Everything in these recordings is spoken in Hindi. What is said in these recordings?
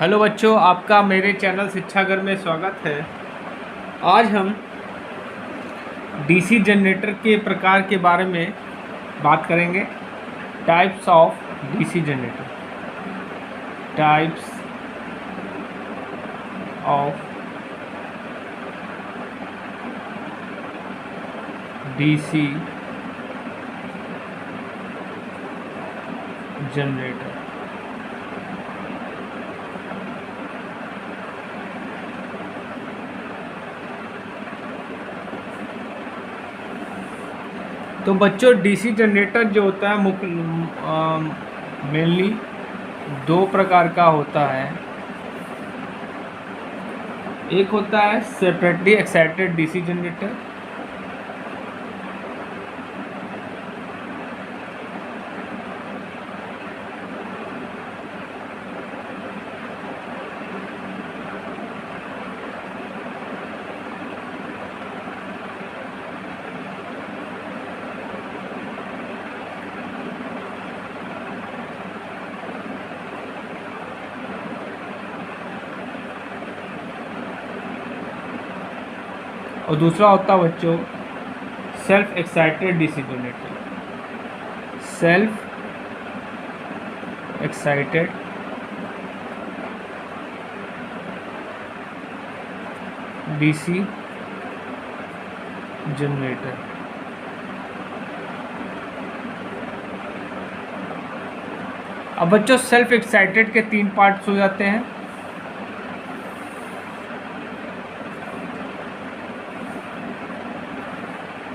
हेलो बच्चों, आपका मेरे चैनल शिक्षागर में स्वागत है। आज हम डीसी जनरेटर के प्रकार के बारे में बात करेंगे। Types of DC generator. Types of DC generator. तो बच्चों, डीसी जनरेटर जो होता है मुख्य मेनली दो प्रकार का होता है। एक होता है सेपरेटली एक्साइटेड डीसी जनरेटर, और दूसरा होता है बच्चों self excited DC generator. Self excited DC generator. अब बच्चों, सेल्फ एक्साइटेड के तीन पार्ट्स हो जाते हैं।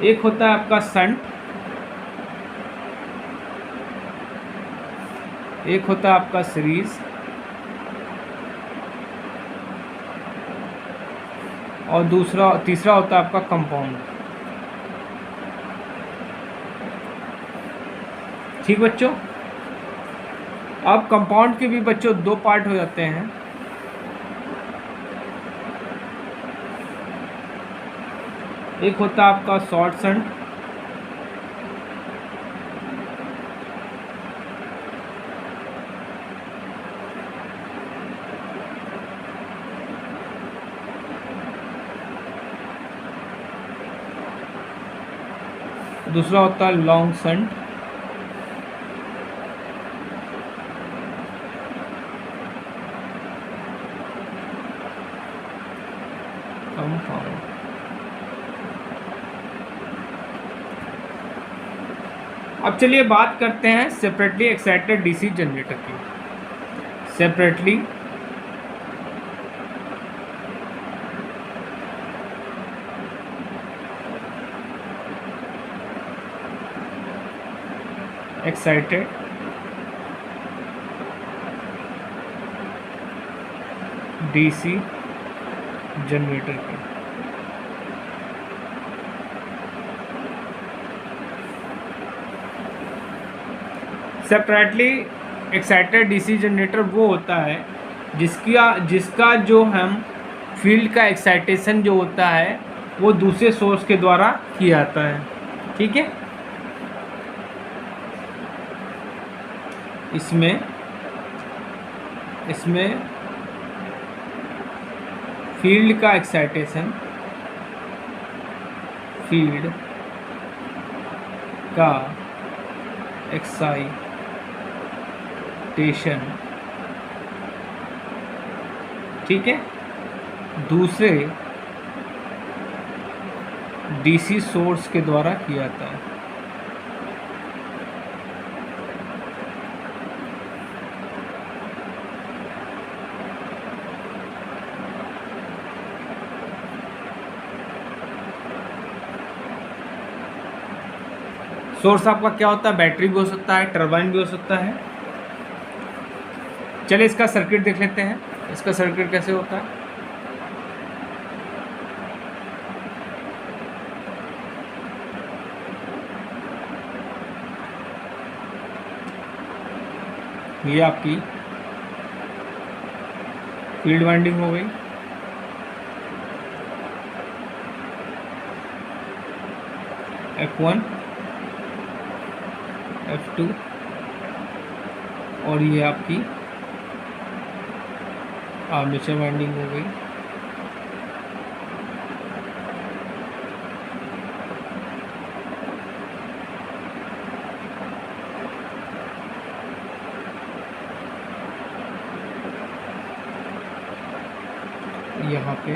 एक होता है आपका शंट, एक होता है आपका सीरीज, और तीसरा होता है आपका कंपाउंड। ठीक बच्चों, अब कंपाउंड के भी बच्चों दो पार्ट हो जाते हैं। एक होता है आपका शॉर्ट शंट, दूसरा होता है लॉन्ग शंट। कंपाउंड। अब चलिए बात करते हैं सेपरेटली एक्साइटेड डीसी जनरेटर की। सेपरेटली एक्साइटेड डीसी जनरेटर की। सेपरेटली एक्साइटेड डीसी जनरेटर वो होता है जिसका जो हम फील्ड का एक्साइटेशन जो होता है वो दूसरे सोर्स के द्वारा किया जाता है। ठीक है, इसमें फील्ड का एक्साइटेशन, फील्ड का एक्साइटेशन, ठीक है, दूसरे डीसी सोर्स के द्वारा किया जाता है। सोर्स आपका क्या होता है? बैटरी भी हो सकता है, टरबाइन भी हो सकता है। चलिए इसका सर्किट देख लेते हैं। इसका सर्किट कैसे होता है। ये आपकी फील्ड वाइंडिंग हो गई, F1 F2 और ये आपकी आर्मेचर वाइंडिंग हो गई। यहाँ पे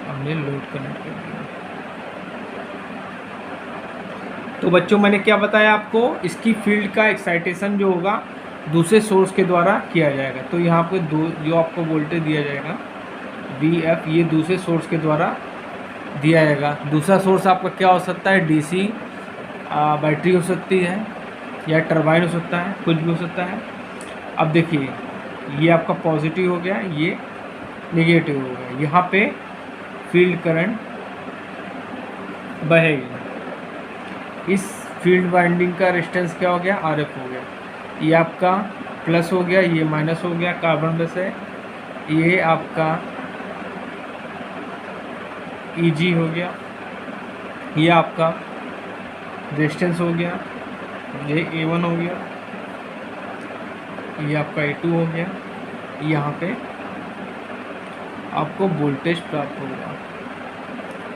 हमने लोड कनेक्ट कर दिया। तो बच्चों मैंने क्या बताया आपको, इसकी फील्ड का एक्साइटेशन जो होगा दूसरे सोर्स के द्वारा किया जाएगा। तो यहाँ पे जो आपको वोल्टेज दिया जाएगा VF, ये दूसरे सोर्स के द्वारा दिया जाएगा। दूसरा सोर्स आपका क्या हो सकता है, DC बैटरी हो सकती है या टरबाइन हो सकता है, कुछ भी हो सकता है। अब देखिए ये आपका पॉजिटिव हो गया, ये नेगेटिव हो गया। यहाँ पे फील्ड करंट बहेगी। इस फील्ड वाइंडिंग का रेजिस्टेंस क्या हो गया, RF हो गया। ये आपका प्लस हो गया, ये माइनस हो गया, कार्बन बेस है। ये आपका EG हो गया, ये आपका रेजिस्टेंस हो गया, ये A1 हो गया, ये आपका A2 हो गया। यहाँ पे आपको वोल्टेज प्राप्त होगा,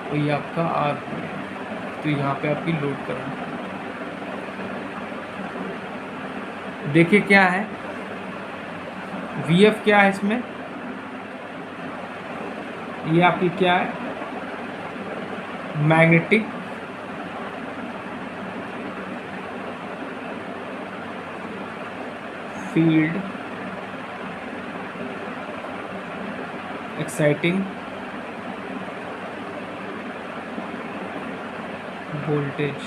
तो ये आपका R हो गया। तो यहाँ पे आपकी लोड करंट देखिए क्या है, VF क्या है इसमें, ये आपकी क्या है, magnetic field exciting voltage.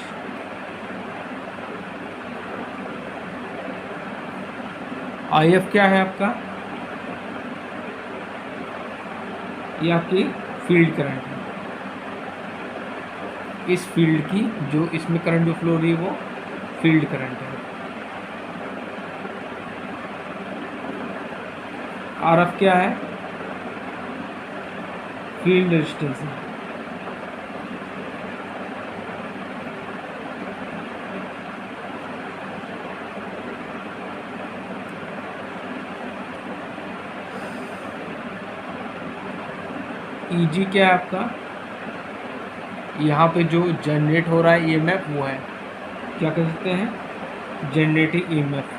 IF क्या है आपका, ये आपकी फील्ड करंट है। इस फील्ड की जो इसमें करंट जो फ्लो रही है वो फील्ड करंट है। RF क्या है, फील्ड रेजिस्टेंस है। EG क्या है आपका, यहाँ पे जो जनरेट हो रहा है EMF वो है, क्या कह सकते हैं, जनरेटिंग EMF।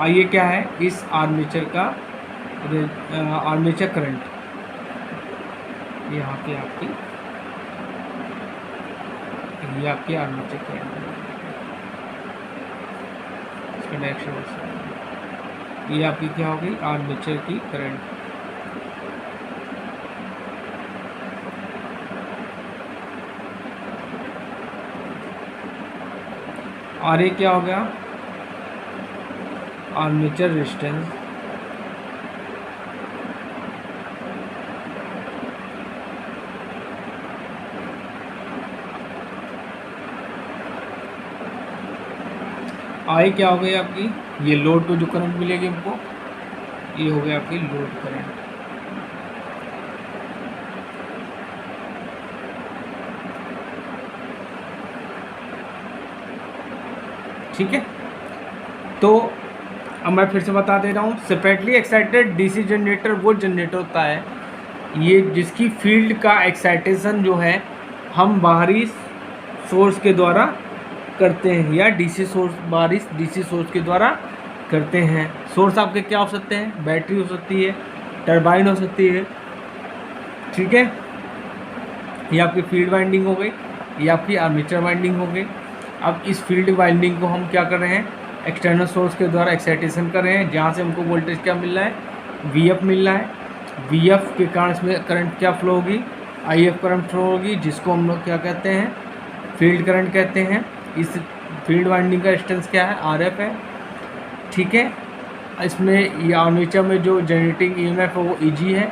ये क्या है, इस आर्मेचर का आर्मेचर करंट, यहाँ पे आपकी ये आपकी आर्मेचर करंट, इसका डायरेक्शन ये आपकी क्या हो गई, आर्मेचर की करंट। और ये क्या हो गया, आर्मेचर रेजिस्टेंस। आई क्या हो गई आपकी, ये लोड पे जो करंट मिलेगी हमको, ये हो गया आपकी लोड करंट। ठीक है, तो अब मैं फिर से बता दे रहा हूँ, सेपरेटली एक्साइटेड DC जनरेटर वो जनरेटर होता है ये जिसकी फील्ड का एक्साइटेशन जो है हम बाहरी सोर्स के द्वारा करते हैं, या DC सोर्स, बाहरी DC सोर्स के द्वारा करते हैं। सोर्स आपके क्या हो सकते हैं, बैटरी हो सकती है, टरबाइन हो सकती है। ठीक है, ये आपकी फील्ड वाइंडिंग हो गई, ये आपकी आर्मेचर वाइंडिंग हो गई। अब इस फील्ड वाइंडिंग को हम क्या कर रहे हैं, एक्सटर्नल सोर्स के द्वारा एक्साइटेशन कर रहे हैं, जहाँ से हमको वोल्टेज क्या मिल रहा है, VF मिल रहा है। VF के कारण इसमें करंट क्या फ्लो होगी, IF करंट फ्लो होगी, जिसको हम लोग क्या कहते हैं, फील्ड करंट कहते हैं। इस फील्ड वाइंडिंग का डिस्टेंस क्या है, RF है। ठीक है, इसमें ये आर्मेचर में जो जनरेटिंग EMF है वो EG है।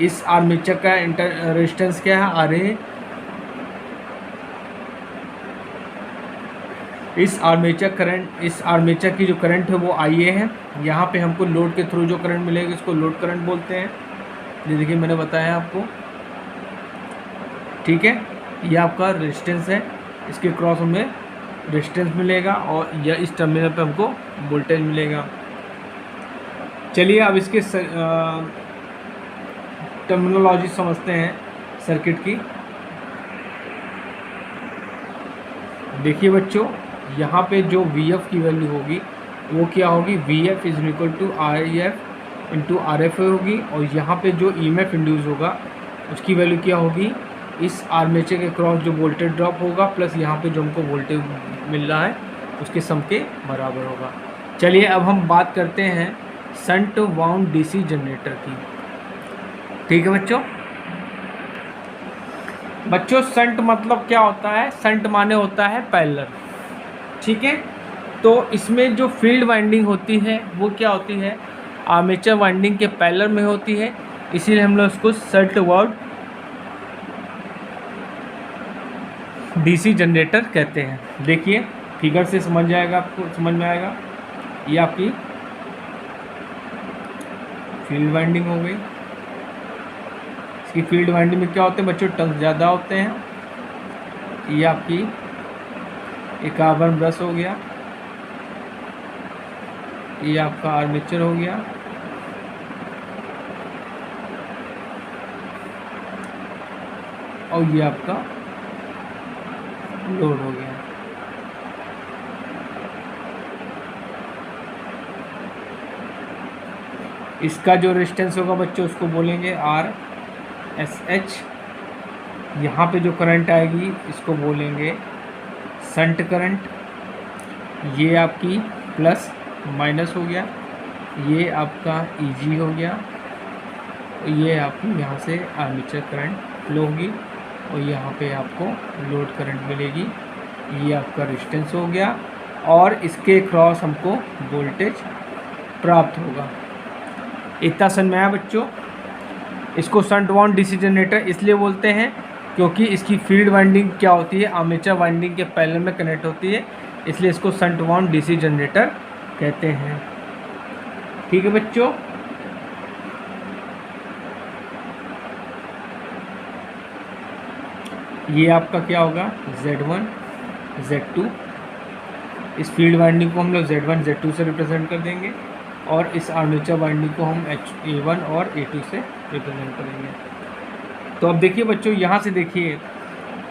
इस आर्मेचर का रेजिस्टेंस क्या है, RA। इस आर्मेचर की जो करंट है वो IA है। यहाँ पे हमको लोड के थ्रू जो करंट मिलेगा इसको लोड करंट बोलते हैं। ये देखिए मैंने बताया आपको, ठीक है, ये आपका रेजिस्टेंस है, इसके क्रॉस हमें रेजिस्टेंस मिलेगा और यह इस टर्मिनल पे हमको वोल्टेज मिलेगा। चलिए अब इसके टर्मिनोलॉजी समझते हैं सर्किट की। देखिए बच्चों, यहाँ पे जो VF की वैल्यू होगी वो क्या होगी, VF is equal to IF into RF होगी, और यहाँ पे जो EMF इंड्यूस होगा उसकी वैल्यू क्या होगी, इस आर्मेचर के क्रॉस जो वोल्टेज ड्रॉप होगा प्लस यहाँ पे जो हमको वोल्टेज मिल रहा है उसके सम के बराबर होगा। चलिए अब हम बात करते हैं शंट वाउंड DC जनरेटर की। ठीक है बच्चों, शंट मतलब क्या होता है, शंट माने होता है पैरेलल। ठीक है, तो इसमें जो फील्ड वाइंडिंग होती है वो क्या होती है, आर्मेचर वाइंडिंग के पैरेलल में होती है, इसीलिए हम लोग उसको शंट वाउंड DC जनरेटर कहते हैं। देखिए फिगर से समझ जाएगा, आपको समझ में आएगा। ये आपकी फील्ड वाइंडिंग हो गई। इसकी फील्ड वाइंडिंग में क्या होते हैं बच्चों, टर्न्स ज़्यादा होते हैं। ये आपकी एक कार्बन ब्रश हो गया, ये आपका आर्मेचर हो गया, और ये आपका लोड हो गया। इसका जो रेजिस्टेंस होगा बच्चों उसको बोलेंगे RSH। यहाँ पे जो करंट आएगी इसको बोलेंगे शंट करंट। ये आपकी प्लस माइनस हो गया, ये आपका EG हो गया, ये आपकी यहाँ से आर्मेचर करंट फ्लो होगी, और यहाँ पे आपको लोड करंट मिलेगी। ये आपका रेजिस्टेंस हो गया, और इसके क्रॉस हमको वोल्टेज प्राप्त होगा। इतना समझ में आया बच्चों। इसको शंट वाउंड DC जनरेटर इसलिए बोलते हैं क्योंकि इसकी फील्ड वाइंडिंग क्या होती है, आर्मेचर वाइंडिंग के पैरेलल में कनेक्ट होती है, इसलिए इसको शंट वाउंड DC जनरेटर कहते हैं। ठीक है बच्चों, ये आपका क्या होगा, Z1 Z2। इस फील्ड वाइंडिंग को हम लोग Z1 Z2 से रिप्रेजेंट कर देंगे, और इस आर्मेचर वाइंडिंग को हम A1 और A2 से रिप्रेजेंट करेंगे। तो अब देखिए बच्चों, यहाँ से देखिए,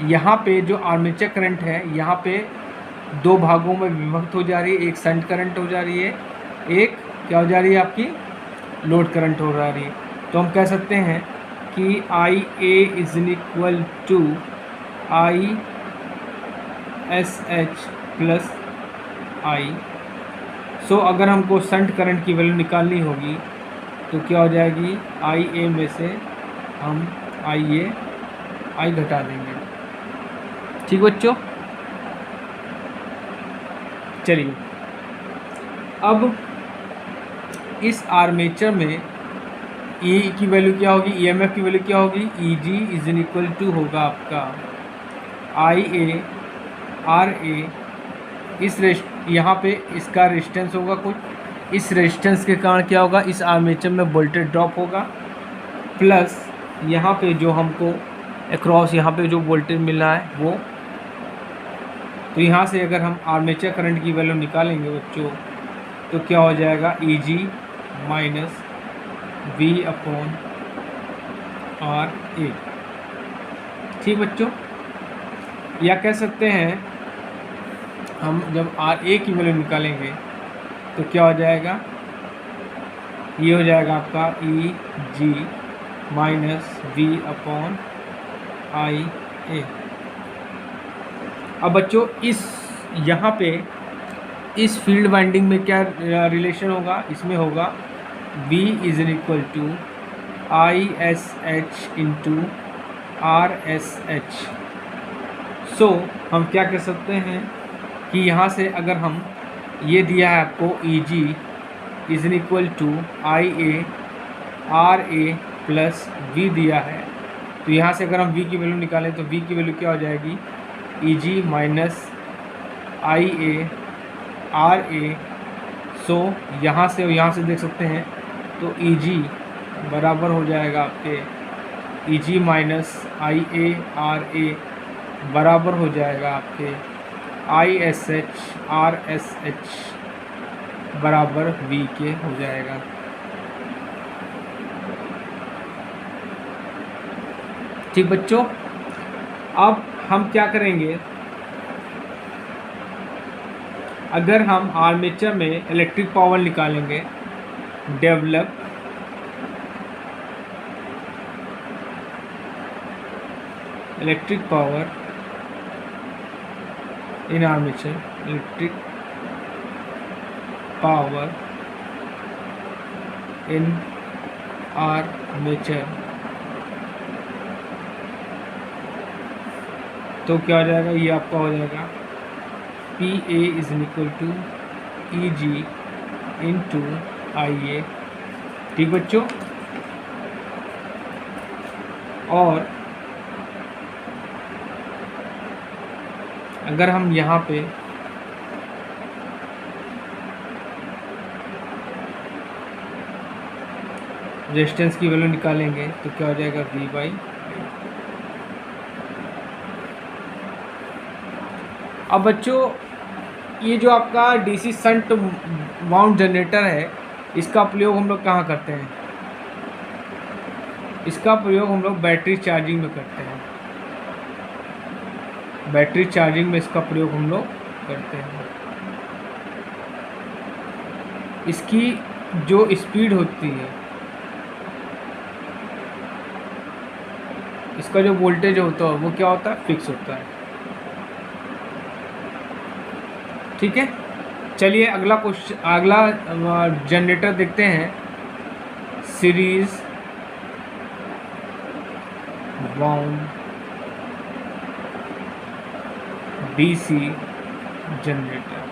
यहाँ पे जो आर्मेचर करंट है यहाँ पे दो भागों में विभक्त हो जा रही है। एक शंट करंट हो जा रही है, एक क्या हो जा रही है, आपकी लोड करंट हो जा रही है। तो हम कह सकते हैं कि IA is equal to ISH plus I। So अगर हमको शंट करंट की वैल्यू निकालनी होगी तो क्या हो जाएगी, IA में से हम I घटा देंगे। ठीक बच्चों, चलिए अब इस आर्मेचर में E की वैल्यू क्या होगी, EMF की वैल्यू क्या होगी, EG इज इक्वल टू होगा आपका IA RA। इस यहाँ पे इसका रेजिस्टेंस होगा कुछ, इस रेजिस्टेंस के कारण क्या होगा, इस आर्मेचर में वोल्टेज ड्रॉप होगा, प्लस यहाँ पे जो हमको अक्रॉस यहाँ पे जो वोल्टेज मिल रहा है वो। तो यहाँ से अगर हम आर्मेचर करंट की वैल्यू निकालेंगे बच्चों तो क्या हो जाएगा, EG माइनस V/RA। ठीक बच्चों, या कह सकते हैं हम जब RA की वैल्यू निकालेंगे तो क्या हो जाएगा, ये हो जाएगा आपका EG माइनस V/IA। अब बच्चों इस यहाँ पे इस फील्ड वाइंडिंग में क्या रिलेशन होगा, इसमें होगा V is equal to ISH into RSH। So हम क्या कर सकते हैं कि यहाँ से अगर हम ये दिया है आपको EG is equal to RA plus V दिया है, तो यहाँ से अगर हम V की वैल्यू निकालें तो V की वैल्यू क्या हो जाएगी, EG माइनस RA। सो यहाँ से और यहाँ से देख सकते हैं तो EG बराबर हो जाएगा आपके ई जी minus I A R A बराबर हो जाएगा आपके I S H R S H बराबर वी के हो जाएगा। ठीक बच्चों, अब हम क्या करेंगे, अगर हम आर्मेचर में इलेक्ट्रिक पावर निकालेंगे, develop electric power in armature, electric power in armature, तो क्या हो जाएगा, ये आपका हो जाएगा P A is equal to E G into I A. ठीक बच्चों, और अगर हम यहाँ पे रेजिस्टेंस की वैल्यू निकालेंगे तो क्या हो जाएगा V बाई। अब बच्चों, ये जो आपका डीसी शंट वाउंड जनरेटर है, इसका प्रयोग हम लोग कहाँ करते हैं? इसका प्रयोग हम लोग बैटरी चार्जिंग में करते हैं। बैटरी चार्जिंग में इसका प्रयोग हम लोग करते हैं। इसकी जो स्पीड होती है, इसका जो वोल्टेज होता है वो क्या होता है, फिक्स होता है। ठीक है, चलिए अगला क्वेश्चन, अगला जनरेटर देखते हैं। Series wound DC generator.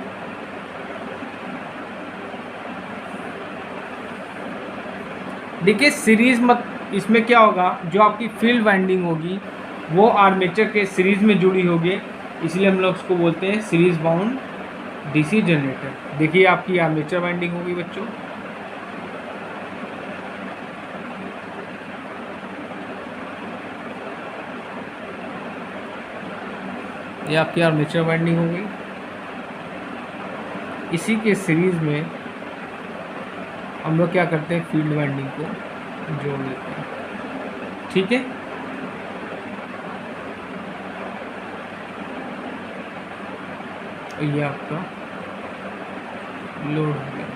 देखिए सीरीज मत, इसमें क्या होगा, जो आपकी फील्ड वाइंडिंग होगी वो आर्मेचर के सीरीज में जुड़ी होगी, इसलिए हम लोग उसको बोलते हैं सीरीज बाउंड डीसी जनरेटर। देखिए आपकी आर्मेचर वाइंडिंग होगी बच्चों, ये आपकी आर्मेचर वाइंडिंग हो गई। इसी के सीरीज में हम लोग क्या करते हैं, फील्ड वाइंडिंग को जोड़ लेते हैं। ठीक है, ये आपका लोड हो गया।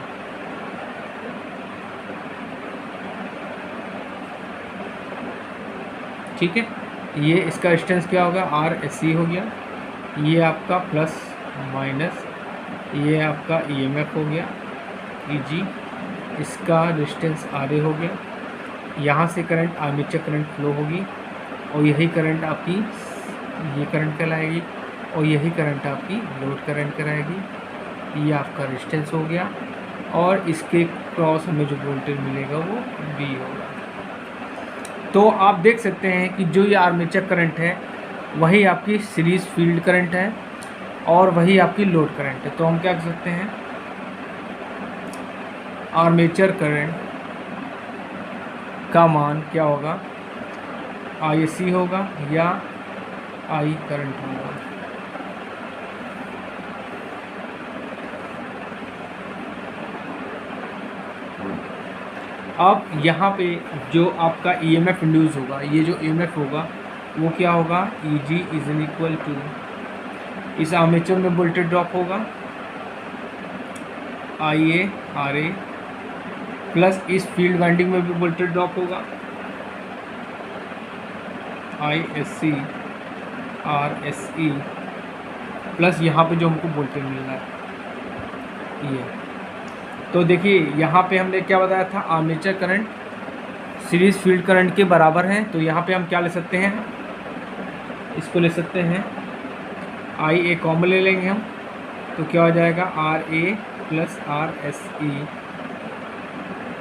ठीक है, ये इसका डिस्टेंस क्या होगा, आर एस सी हो गया। ये आपका प्लस माइनस, ये आपका ईएमएफ हो गया ईजी, इसका डिस्टेंस आर ए हो गया। यहाँ से करंट आर्मेचर करंट फ्लो होगी और यही करंट आपकी, ये करंट कहलाएगी, और यही करंट आपकी लोड करंट कराएगी। ये आपका रेजिस्टेंस हो गया, और इसके क्रॉस हमें जो वोल्टेज मिलेगा वो V होगा। तो आप देख सकते हैं कि जो ये आर्मेचर करंट है वही आपकी सीरीज फील्ड करंट है और वही आपकी लोड करंट है। तो हम क्या कर सकते हैं, आर्मेचर करंट का मान क्या होगा, IC होगा या I करंट होगा। अब यहाँ पे जो आपका EMF इंड्यूस होगा, ये जो EMF होगा वो क्या होगा, EG इज इक्वल टू, इस आर्मेचर में वोल्टेज ड्रॉप होगा IA RA प्लस इस फील्ड वाइंडिंग में भी वोल्टेज ड्रॉप होगा ISC RSE प्लस यहाँ पे जो हमको वोल्टेज मिल रहा है ये। तो देखिए यहाँ पे हमने क्या बताया था, armature current series field current के बराबर है। तो यहाँ पे हम क्या ले सकते हैं, इसको ले सकते हैं IA कॉमन ले लेंगे हम, तो क्या हो जाएगा RA plus RSE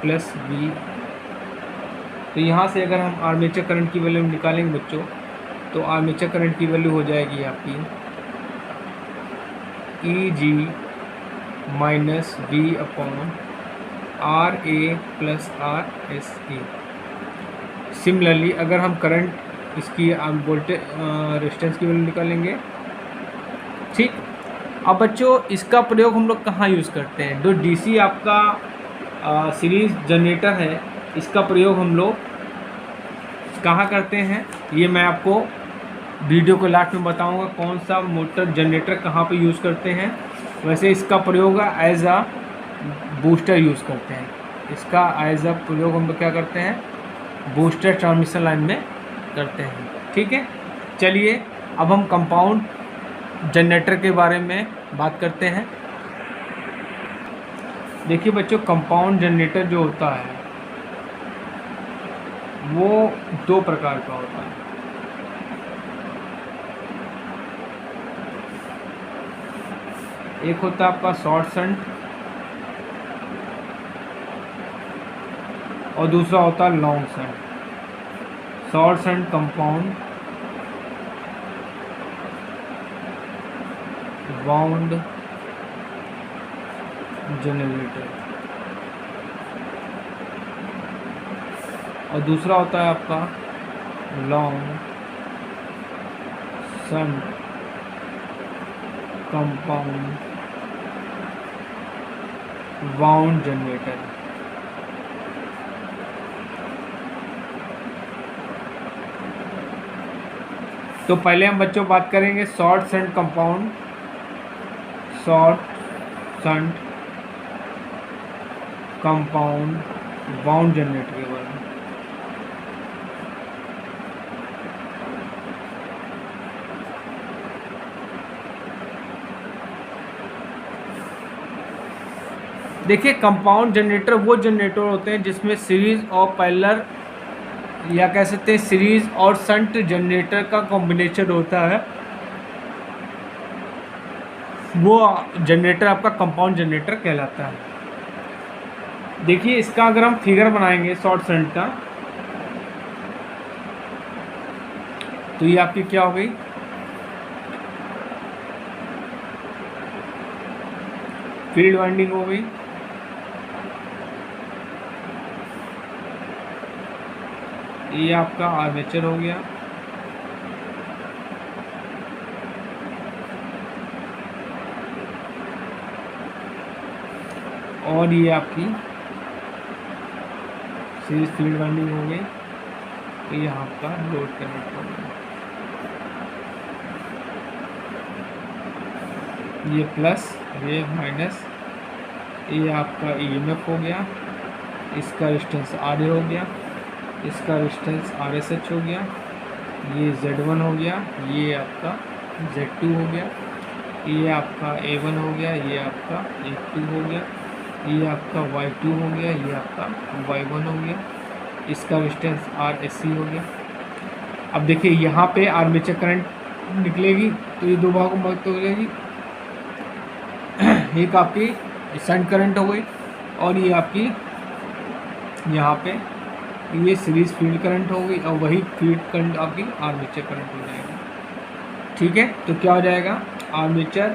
plus V। तो यहाँ से अगर हम आर्मेचर करंट की वैल्यू निकालेंगे बच्चों, तो आर्मेचर करंट की वैल्यू हो जाएगी आपकी EG minus V upon RA plus RSE। Similarly अगर हम करंट इसकी वोल्टेज रेजिस्टेंस की वैल्यू निकालेंगे। ठीक, अब बच्चों इसका प्रयोग हम लोग कहाँ यूज़ करते हैं? जो डीसी आपका सीरीज जनरेटर है, इसका प्रयोग हम लोग कहाँ करते हैं, ये मैं आपको वीडियो को लास्ट में बताऊंगा कौन सा मोटर जनरेटर कहाँ पे यूज़ करते हैं। वैसे इसका प्रयोग एज अ बूस्टर यूज़ करते हैं। इसका एज अ प्रयोग हम लोग क्या करते हैं, बूस्टर ट्रांसमिशन लाइन में करते हैं। ठीक है, चलिए अब हम कंपाउंड जनरेटर के बारे में बात करते हैं। देखिए बच्चों, कंपाउंड जनरेटर जो होता है वो दो प्रकार का होता है। एक होता है आपका शॉर्ट शंट और दूसरा होता है long shunt. Short shunt compound wound generator और दूसरा होता है आपका long shunt compound wound generator. तो पहले हम बच्चों बात करेंगे short shunt compound, short shunt compound wound generator के बारे में। देखिए, कंपाउंड जनरेटर वो जनरेटर होते हैं जिसमें सीरीज और पैरेलल या कह सकते हैं सीरीज और शंट जनरेटर का कॉम्बिनेशन होता है। वो जनरेटर आपका कंपाउंड जनरेटर कहलाता है। देखिए, इसका अगर हम फिगर बनाएंगे शॉर्ट शंट का, तो ये आपकी क्या हो गई, फील्ड वाइंडिंग हो गई। ये आपका आर्मेचर हो गया। और ये आपकी सीरीज फील्ड वाइंडिंग हो गई। ये आपका लोड कनेक्ट हो गया। ये प्लस, ये माइनस, ये आपका ईएमएफ हो गया। इसका रेजिस्टेंस आर हो गया, इसका रेजिस्टेंस RSH हो गया। ये Z1 हो गया, ये आपका Z2 हो गया, ये आपका A1 हो गया, ये आपका A2 हो गया, ये आपका Y2 हो गया, ये आपका Y1 हो गया। इसका रेजिस्टेंस RSC हो गया। अब देखिए यहाँ पे आर्मेचर करंट निकलेगी तो ये दो भागों में तो हो जाएगी। एक आपकी शंट करंट हो गई और ये आपकी यहाँ पे ये सीरीज फील्ड करंट हो गई और वही फील्ड करंट आपकी आर्मेचर करंट हो जाएगी। ठीक है, तो क्या हो जाएगा, armature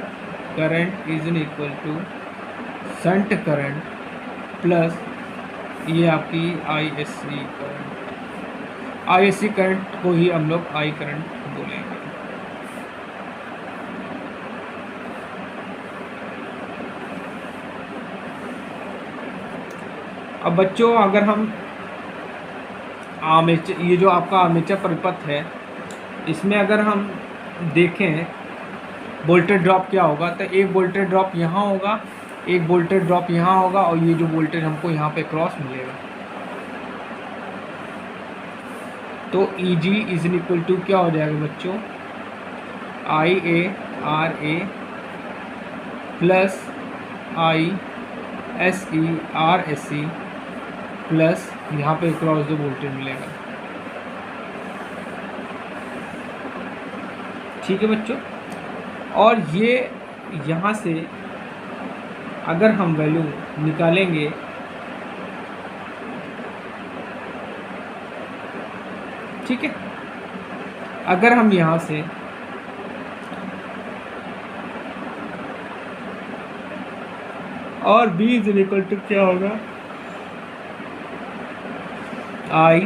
current is in equal to shunt current plus ये आपकी ISC करंट। ISC करंट को ही हम लोग I करंट बोलेंगे। अब बच्चों, अगर हम आर्मेचर, ये जो आपका आर्मेचर परिपथ है, इसमें अगर हम देखें वोल्टेज ड्रॉप क्या होगा, तो एक वोल्टेज ड्रॉप यहाँ होगा, एक वोल्टेज ड्रॉप यहाँ होगा और ये जो वोल्टेज हमको यहाँ पे क्रॉस मिलेगा। तो EG इज इक्वल टू क्या हो जाएगा बच्चों, IARA plus ISE RSC plus यहाँ पे क्रॉस जो वोल्टेज मिलेगा। ठीक है बच्चों, और ये यहाँ से अगर हम वैल्यू निकालेंगे ठीक है, अगर हम यहाँ से और B इज इक्वल टू क्या होगा, I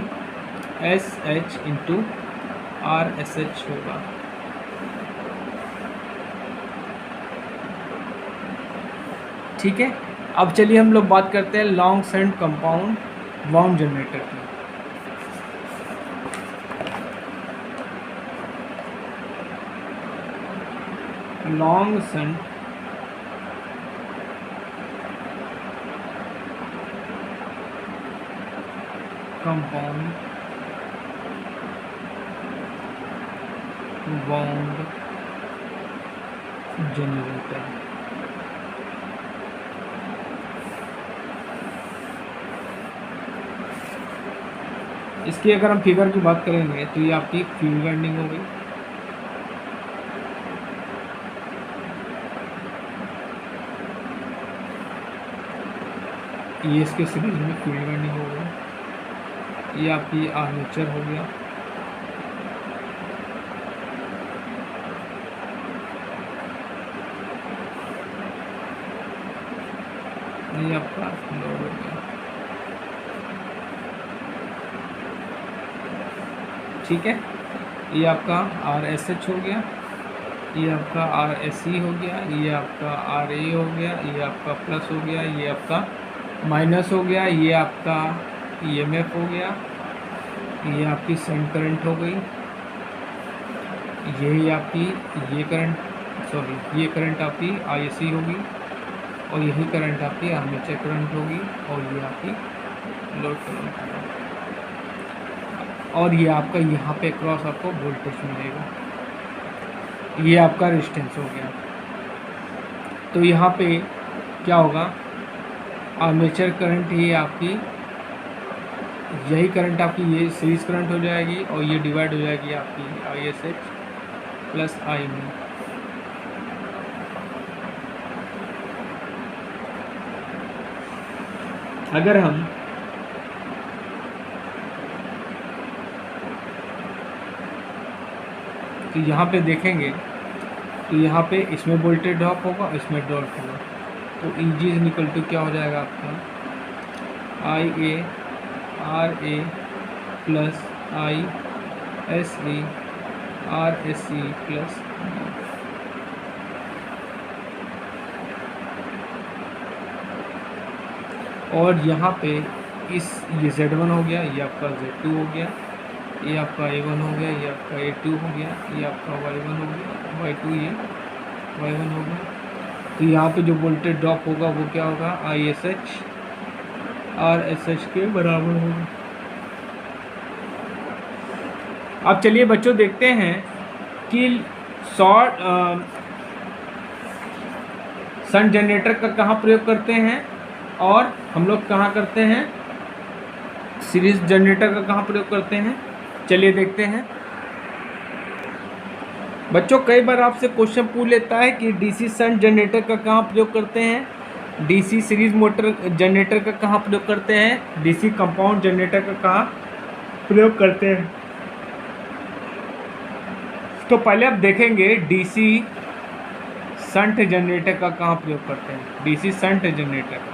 SH इंटू RSH होगा। ठीक है, अब चलिए हम लोग बात करते हैं long shunt compound wound generator की। Long shunt compound wound generator. इसकी अगर हम फिगर की बात करेंगे तो ये आपकी फील्ड वाइंडिंग हो गई, ये इसके सीरीज में फील्ड वाइंडिंग हो गई, ये आपकी आर्मेचर हो गया, ये आपका लोड हो गया। ठीक है, ये आपका RSH हो गया, ये आपका RSE हो गया, ये आपका RA हो गया, ये आपका प्लस हो गया, ये आपका माइनस हो गया, ये आपका EMF हो गया, ये आपकी सेंड करंट हो गई, ये आपकी ये करंट आपकी IC होगी, और यही करंट आपकी आर्मेचर करंट होगी, और ये आपकी लोड करंट होगा, और ये आपका यहाँ पे क्रॉस आपको वोल्टेज मिलेगा, ये आपका रेजिस्टेंस हो गया। तो यहाँ पे क्या होगा, आर्मेचर करंट ही आपकी, यही करंट आपकी ये सीरीज करंट हो जाएगी, और ये डिवाइड हो जाएगी आपकी ISH प्लस I में। अगर हम तो यहाँ पे देखेंगे तो यहाँ पे इसमें वोल्टेज ड्रॉप होगा, इसमें ड्रॉप होगा, तो EG इज इक्वल टू क्या हो जाएगा आपका IA RA plus ISE RSE plus, और यहाँ पे ये Z1 हो गया, ये आपका Z2 हो गया, ये आपका A1 हो गया, ये आपका A2 हो गया, ये आपका Y1 हो गया, Y2 ये Y1 हो गया। तो यहाँ पे जो वोल्टेज ड्रॉप होगा वो क्या होगा, ISH RSH के बराबर होगा। अब चलिए बच्चों देखते हैं कि शंट जनरेटर का कहाँ प्रयोग करते हैं और हम लोग कहाँ करते हैं, सीरीज जनरेटर का कहाँ प्रयोग करते हैं। चलिए देखते हैं बच्चों, कई बार आपसे क्वेश्चन पूछ लेता है कि DC शंट जनरेटर का कहाँ प्रयोग करते हैं, DC सीरीज मोटर जनरेटर का कहाँ प्रयोग करते हैं, DC कंपाउंड जनरेटर का कहाँ प्रयोग करते हैं। तो पहले आप देखेंगे DC शंट जनरेटर का कहाँ प्रयोग करते हैं, DC शंट जनरेटर का।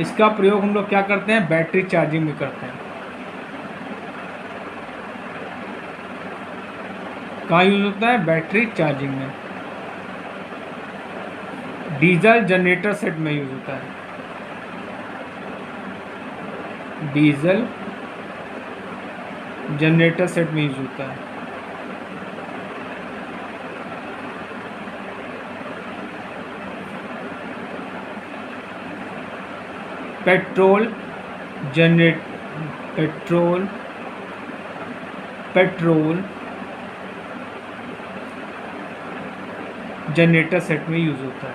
इसका प्रयोग हम लोग क्या करते हैं, बैटरी चार्जिंग में करते हैं। कहाँ यूज होता है, बैटरी चार्जिंग में, डीजल जनरेटर सेट में यूज होता है, डीजल जनरेटर सेट में यूज होता है। पेट्रोल जनरेटर सेट में यूज होता है।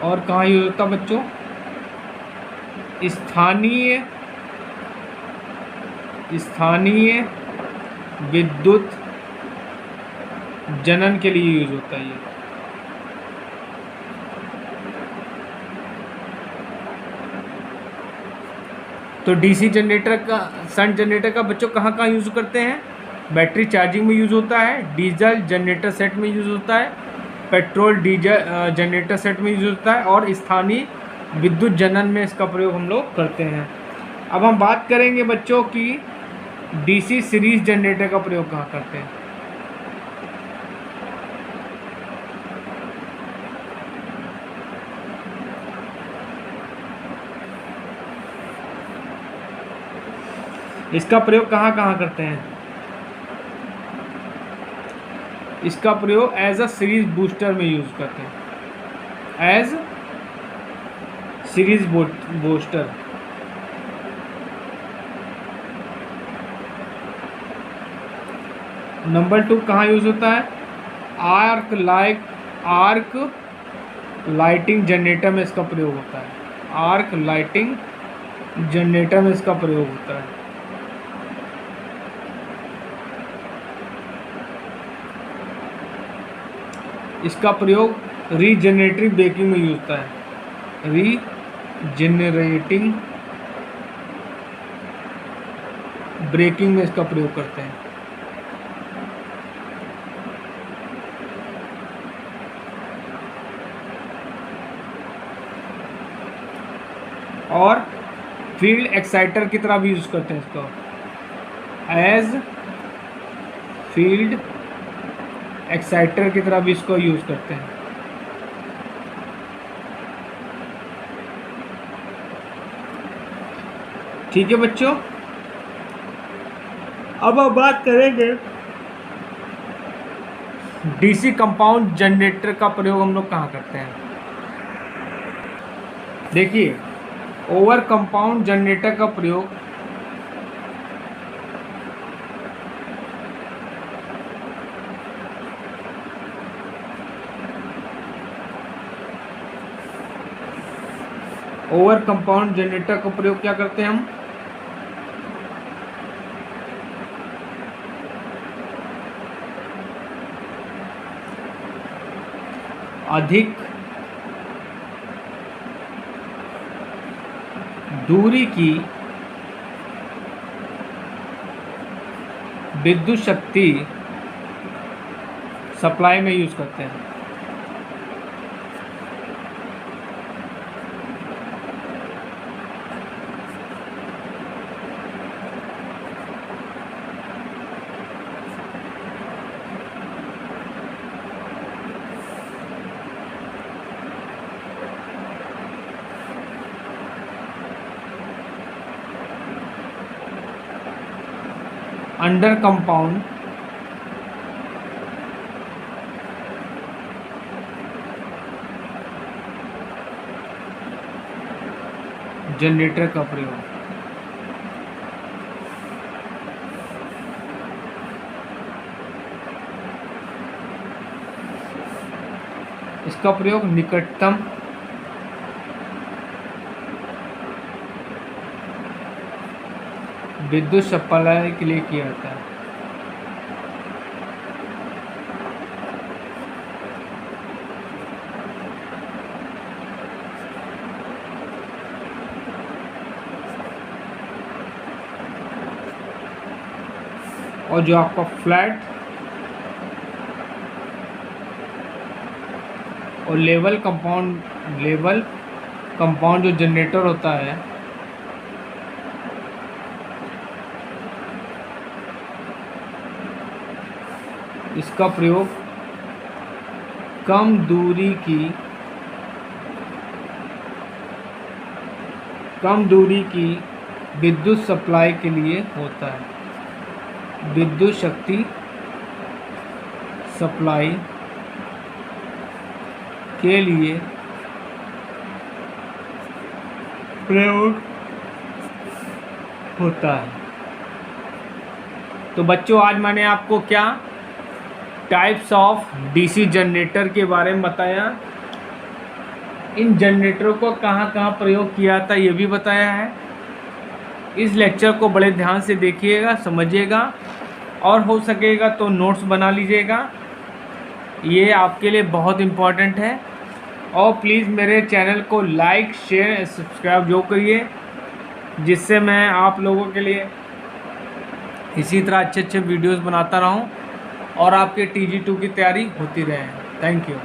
और कहाँ यूज होता है बच्चों, स्थानीय विद्युत जनन के लिए यूज होता है ये। तो डीसी जनरेटर का, शंट जनरेटर का बच्चों कहाँ कहाँ यूज़ करते हैं? बैटरी चार्जिंग में यूज़ होता है, डीजल जनरेटर सेट में यूज़ होता है, पेट्रोल डीजल जनरेटर सेट में यूज़ होता है, और स्थानीय विद्युत जनन में इसका प्रयोग हम लोग करते हैं। अब हम बात करेंगे बच्चों की डीसी सीरीज जनरेटर का प्रयोग कहाँ करते हैं। इसका प्रयोग कहाँ कहाँ करते हैं? इसका प्रयोग एज अ सीरीज बूस्टर में यूज़ करते हैं, एज सीरीज बूस्टर। नंबर 2 कहाँ यूज़ होता है? आर्क लाइटिंग जनरेटर में इसका प्रयोग होता है, आर्क लाइटिंग जनरेटर में इसका प्रयोग होता है। इसका प्रयोग रीजनरेटिव ब्रेकिंग में यूज होता है, रीजनरेटिंग ब्रेकिंग में इसका प्रयोग करते हैं। और फील्ड एक्साइटर की तरह भी यूज करते हैं इसको, एज फील्ड एक्साइटर की तरह भी इसको यूज करते हैं। ठीक है बच्चों, अब हम बात करेंगे डीसी कंपाउंड जनरेटर का प्रयोग हम लोग कहाँ करते हैं। देखिए, ओवर कंपाउंड जनरेटर का प्रयोग ओवर कंपाउंड जनरेटर का प्रयोग क्या करते हैं हम? अधिक दूरी की विद्युत शक्ति सप्लाई में यूज करते हैं। अंडर कंपाउंड जनरेटर का प्रयोग इसका प्रयोग निकटतम विद्युत सप्लाई के लिए किया जाता है। और जो आपका फ्लैट और लेवल कंपाउंड जो जनरेटर होता है, इसका प्रयोग कम दूरी की विद्युत सप्लाई के लिए होता है, विद्युत शक्ति सप्लाई के लिए प्रयोग होता है। तो बच्चों, आज मैंने आपको क्या टाइप्स ऑफ डीसी जनरेटर के बारे में बताया, इन जनरेटरों को कहाँ कहाँ प्रयोग किया था ये भी बताया है। इस लेक्चर को बड़े ध्यान से देखिएगा, समझिएगा, और हो सकेगा तो नोट्स बना लीजिएगा, ये आपके लिए बहुत इम्पॉर्टेंट है। और प्लीज़ मेरे चैनल को लाइक, शेयर, सब्सक्राइब जो करिए। जिससे मैं आप लोगों के लिए इसी तरह अच्छे अच्छे वीडियोस बनाता रहूं और आपके TG2 की तैयारी होती रहे। Thank you.